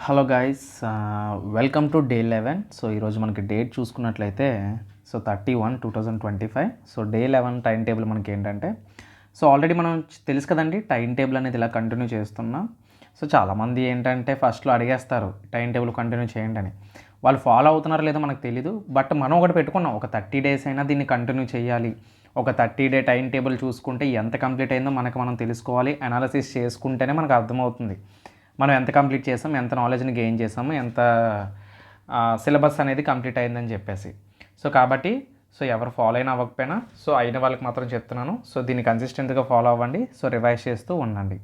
Hello guys, welcome to day 11. So ఈరోజు మనకి date చూసుకున్నట్లయితే 31/2025. సో డే 11 టైం టేబుల్ మనకి ఏంటంటే, సో ఆల్రెడీ మనం తెలుసు కదండి టైం టేబుల్ అనేది ఇలా కంటిన్యూ చేస్తున్నాం. సో చాలామంది ఏంటంటే ఫస్ట్లో అడిగేస్తారు టైం టేబుల్ కంటిన్యూ చేయండి అని. వాళ్ళు ఫాలో అవుతున్నారో లేదో మనకు తెలీదు. బట్ మనం ఒకటి పెట్టుకున్నాం, ఒక 30 డేస్ అయినా దీన్ని కంటిన్యూ చేయాలి. ఒక 30 డే టైం టేబుల్ చూసుకుంటే ఎంత కంప్లీట్ అయిందో మనం తెలుసుకోవాలి. అనాలిసిస్ చేసుకుంటేనే మనకు అర్థమవుతుంది మనం ఎంత కంప్లీట్ చేసాం, ఎంత నాలెడ్జ్ని గెయిన్ చేసాము, ఎంత సిలబస్ అనేది కంప్లీట్ అయిందని చెప్పేసి. సో కాబట్టి ఎవరు ఫాలో అయినా అవ్వకపోయినా అయిన వాళ్ళకి మాత్రం చెప్తున్నాను. సో దీన్ని కన్సిస్టెంట్గా ఫాలో అవ్వండి. రివైజ్ చేస్తూ ఉండండి.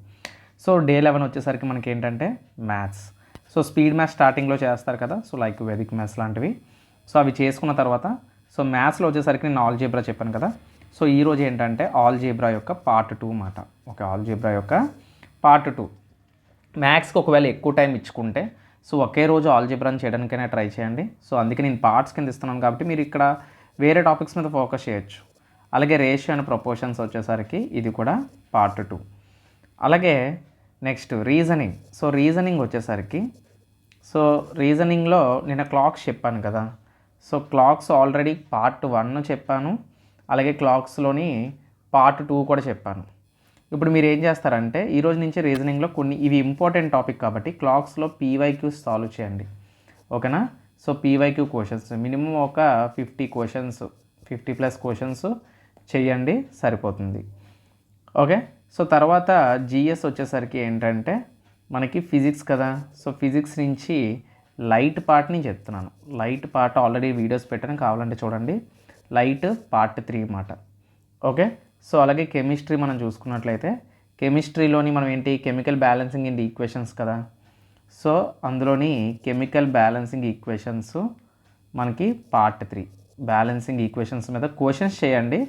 డే 11 వచ్చేసరికి మనకి ఏంటంటే మ్యాథ్స్. స్పీడ్ మ్యాథ్స్ స్టార్టింగ్లో చేస్తారు కదా, లైక్ వేదిక్ మ్యాథ్స్ లాంటివి. అవి చేసుకున్న తర్వాత మ్యాథ్స్లో వచ్చేసరికి నేను ఆల్జీబ్రా చెప్పాను కదా. ఈరోజు ఏంటంటే ఆల్జీబ్రా యొక్క పార్ట్ 2 మాట. ఓకే, ఆల్జీబ్రా యొక్క పార్ట్ 2. మ్యాథ్స్కి ఒకవేళ ఎక్కువ టైం ఇచ్చుకుంటే ఒకే రోజు ఆల్జీబ్రాని చేయడానికైనా ట్రై చేయండి. అందుకే నేను పార్ట్స్ కింద ఇస్తున్నాను కాబట్టి మీరు ఇక్కడ వేరే టాపిక్స్ మీద ఫోకస్ చేయొచ్చు. అలాగే రేషియో అండ్ ప్రపోర్షన్స్ వచ్చేసరికి ఇది కూడా పార్ట్ 2. అలాగే నెక్స్ట్ రీజనింగ్. రీజనింగ్ వచ్చేసరికి రీజనింగ్లో నేను క్లాక్స్ చెప్పాను కదా. క్లాక్స్ ఆల్రెడీ పార్ట్ 1 చెప్పాను. అలాగే క్లాక్స్లోని పార్ట్ 2 కూడా చెప్పాను. ఇప్పుడు మీరు ఏం చేస్తారంటే ఈరోజు నుంచి రీజనింగ్లో కొన్ని ఇవి ఇంపార్టెంట్ టాపిక్ కాబట్టి క్లాక్స్లో పీవైక్యూస్ సాల్వ్ చేయండి. ఓకేనా. పీవైక్యూ క్వశ్చన్స్ మినిమం ఒక 50 క్వశ్చన్స్, 50+ క్వశ్చన్స్ చేయండి, సరిపోతుంది. ఓకే. తర్వాత జిఎస్ వచ్చేసరికి ఏంటంటే మనకి ఫిజిక్స్ కదా. ఫిజిక్స్ నుంచి లైట్ పార్ట్ని చెప్తున్నాను. లైట్ పార్ట్ ఆల్రెడీ వీడియోస్ పెట్టాను, కావాలంటే చూడండి. లైట్ పార్ట్ 3 మాట. ఓకే. అలాగే కెమిస్ట్రీ మనం చూసుకున్నట్లయితే కెమిస్ట్రీలోని మనం ఏంటి కెమికల్ బ్యాలెన్సింగ్ ఇన్ ఈక్వేషన్స్ కదా. అందులోని కెమికల్ బ్యాలెన్సింగ్ ఈక్వేషన్స్ మనకి పార్ట్ 3. బ్యాలెన్సింగ్ ఈక్వేషన్స్ మీద క్వశ్చన్స్ చేయండి.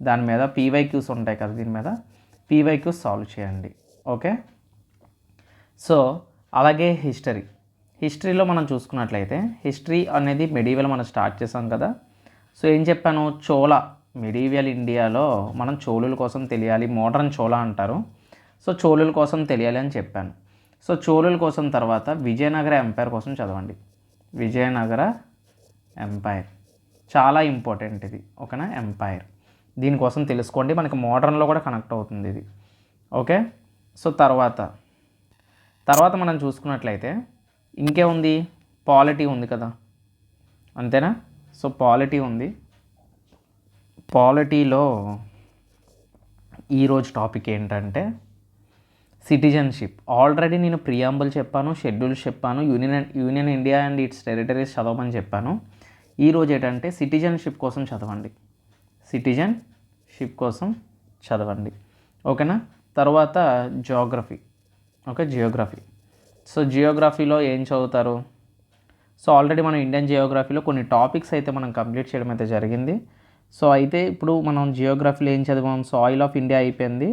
దాని మీద పీవైక్యూస్ ఉంటాయి కదా, దీని మీద పీవైక్యూస్ సాల్వ్ చేయండి. ఓకే. అలాగే హిస్టరీలో మనం చూసుకున్నట్లయితే హిస్టరీ అనేది మెడివల్ మనం స్టార్ట్ చేసాం కదా. ఏం చెప్పాను, మెడివియల్ ఇండియాలో మనం చోళుల కోసం తెలియాలి, మోడర్న్ చోళ అంటారు. చోళుల కోసం తెలియాలి అని చెప్పాను. చోళుల కోసం తర్వాత విజయనగర ఎంపైర్ కోసం చదవండి. విజయనగర ఎంపైర్ చాలా ఇంపార్టెంట్ ఇది. ఓకేనా, ఎంపైర్ దీనికోసం తెలుసుకోండి, మనకి మోడర్న్లో కూడా కనెక్ట్ అవుతుంది ఇది. ఓకే. తర్వాత మనం చూసుకున్నట్లయితే ఇంకేముంది, పాలిటీ ఉంది కదా, అంతేనా. పాలిటీ ఉంది. పాలిటీలో ఈరోజు టాపిక్ ఏంటంటే సిటిజన్షిప్. ఆల్రెడీ నేను ప్రియాంబుల్ చెప్పాను, షెడ్యూల్స్ చెప్పాను, union India and it's territories చదవమని చెప్పాను. ఈరోజు ఏంటంటే సిటిజన్షిప్ కోసం చదవండి. సిటిజన్షిప్ కోసం చదవండి. ఓకేనా. తర్వాత జియోగ్రఫీ. Okay, Geography. జియోగ్రఫీలో ఏం చదువుతారు. ఆల్రెడీ మనం ఇండియన్ జియోగ్రఫీలో కొన్ని టాపిక్స్ అయితే మనం కంప్లీట్ చేయడం అయితే జరిగింది. అయితే ఇప్పుడు మనం జియోగ్రఫీలో ఏం చదివాం, సాయిల్ ఆఫ్ ఇండియా అయిపోయింది,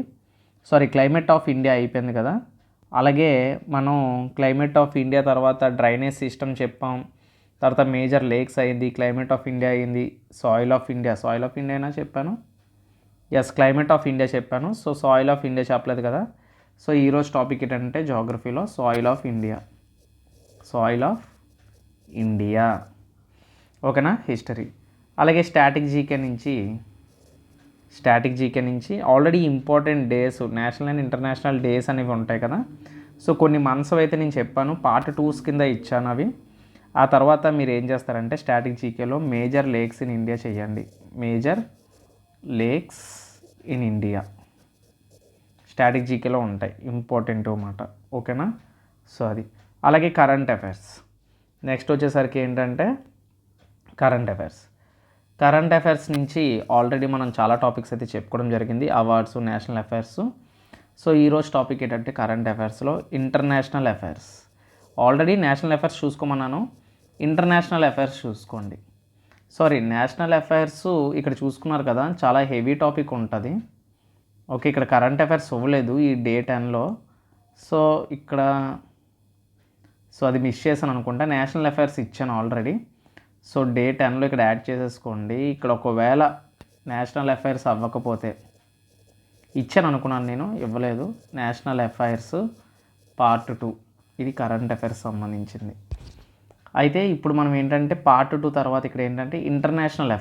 క్లైమేట్ ఆఫ్ ఇండియా అయిపోయింది కదా. అలాగే మనం క్లైమేట్ ఆఫ్ ఇండియా తర్వాత డ్రైనేజ్ సిస్టమ్ చెప్పాం, తర్వాత మేజర్ లేక్స్ అయింది, క్లైమేట్ ఆఫ్ ఇండియా అయింది, సాయిల్ ఆఫ్ ఇండియా అయినా చెప్పాను. క్లైమేట్ ఆఫ్ ఇండియా చెప్పాను. సాయిల్ ఆఫ్ ఇండియా చెప్పలేదు కదా. ఈరోజు టాపిక్ ఏంటంటే జియోగ్రఫీలో సాయిల్ ఆఫ్ ఇండియా. ఓకేనా, హిస్టరీ. అలాగే స్టాటిక్ జీకే నుంచి already important days, national and international days అనేవి ఉంటాయి కదా. కొన్ని మంత్స్ అయితే నేను చెప్పాను, పార్ట్ 2 కింద ఇచ్చాను అవి. ఆ తర్వాత మీరు ఏం చేస్తారంటే స్టాటిక్ జీకేలో మేజర్ లేక్స్ ఇన్ ఇండియా చేయండి. Major lakes in India static జీకేలో ఉంటాయి, ఇంపార్టెంట్ అన్నమాట. ఓకేనా. అది. అలాగే కరెంట్ అఫైర్స్. నెక్స్ట్ వచ్చేసరికి ఏంటంటే కరెంట్ అఫైర్స్ నుంచి ఆల్రెడీ మనం చాలా టాపిక్స్ అయితే చెప్పుకోవడం జరిగింది, అవార్డ్స్, నేషనల్ అఫైర్స్. ఈరోజు టాపిక్ ఏంటంటే కరెంట్ అఫైర్స్లో international affairs. Already national affairs చూసుకోమన్నాను, ఇంటర్నేషనల్ అఫైర్స్ చూసుకోండి. నేషనల్ అఫైర్స్ ఇక్కడ చూసుకున్నారు కదా, చాలా హెవీ టాపిక్ ఉంటుంది. ఓకే, ఇక్కడ కరెంట్ అఫైర్స్ ఇవ్వలేదు ఈ డే 10లో. ఇక్కడ అది మిస్ చేశాను అనుకుంటా. నేషనల్ అఫైర్స్ ఇచ్చాను ఆల్రెడీ. డే 10లో ఇక్కడ యాడ్ చేసేసుకోండి. ఇక్కడ ఒకవేళ నేషనల్ అఫైర్స్ అవ్వకపోతే, ఇచ్చాను అనుకున్నాను నేను, ఇవ్వలేదు. నేషనల్ అఫైర్స్ పార్ట్ 2 ఇది కరెంట్ అఫైర్స్ సంబంధించింది. అయితే ఇప్పుడు మనం ఏంటంటే పార్ట్ 2 తర్వాత ఇక్కడ ఏంటంటే ఇంటర్నేషనల్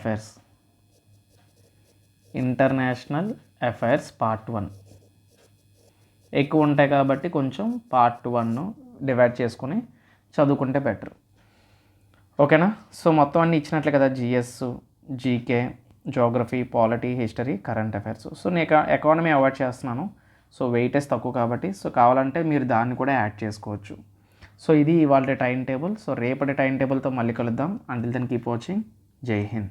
అఫైర్స్ పార్ట్ 1 ఎక్కువ ఉంటాయి కాబట్టి కొంచెం పార్ట్ 1 డివైడ్ చేసుకుని చదువుకుంటే బెటర్. ఓకేనా? సో మొత్తం అన్నీ ఇచ్చినట్లే కదా, GS, GK, geography, polity, history, current affairs. So నేను ఎకానమీ అవాయిడ్ చేస్తున్నాను, సో వెయిటేజ్ తక్కువ కాబట్టి. సో కావాలంటే మీరు దాన్ని కూడా యాడ్ చేసుకోవచ్చు. సో ఇది ఇవాళ టైం టేబుల్. సో రేపటి టైం టేబుల్తో మళ్ళీ కలుద్దాం. Until then keep watching. జై హింద్.